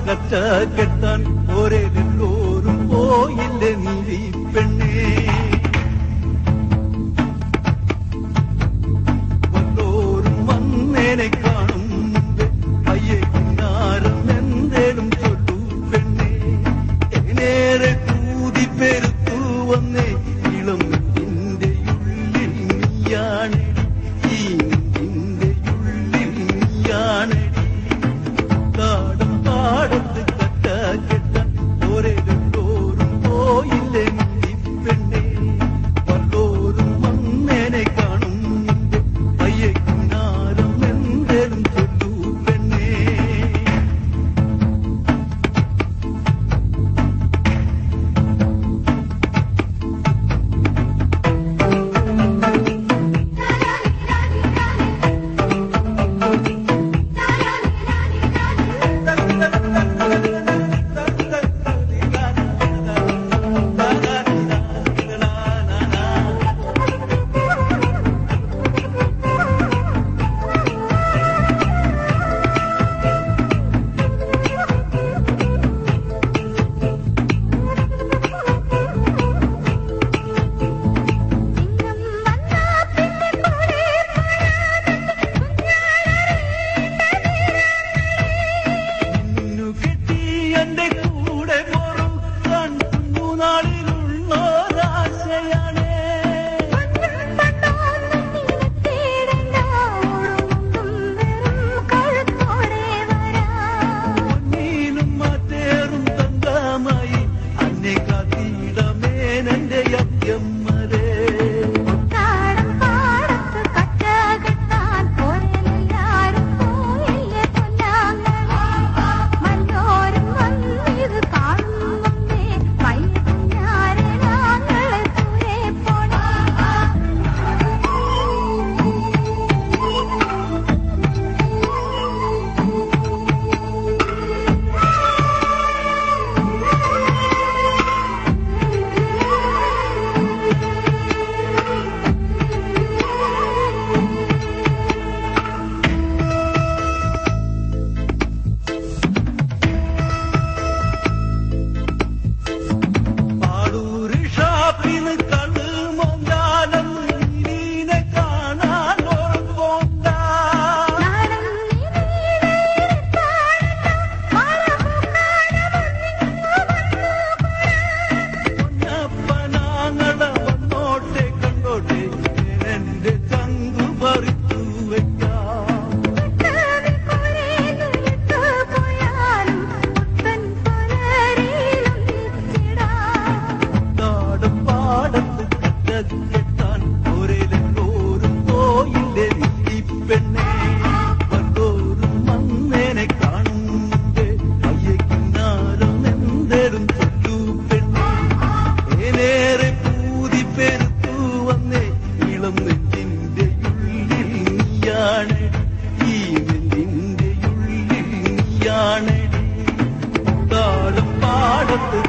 കച്ച കെട്ടാൻ ഒരെല്ലോരും പോയില്ലേ നീ പെണ്ണേ വല്ലോരും വന്നേനെ കാണും അയ്യേ കിന്നാരം എന്തേലും ചൊല്ലു പെണ്ണേ നേരെ കൂതി പെരുത്തു വന്നേ ഇളം നിന്റെ ഉള്ളിൽ നീയാണ് ഈ നിന്റെ ഉള്ളിൽ നീയാണ് കാടും പാടത്ത് കട്ട കെട്ടാൻ ഒരെല്ലോരും പോയില്ലേ നീ പെണ്ണേ വല്ലോരും വന്നേനെ കാണും അയ്യേ കിന്നാരം എന്തേലും ചൊല്ലു പെണ്ണേ പാടത്ത്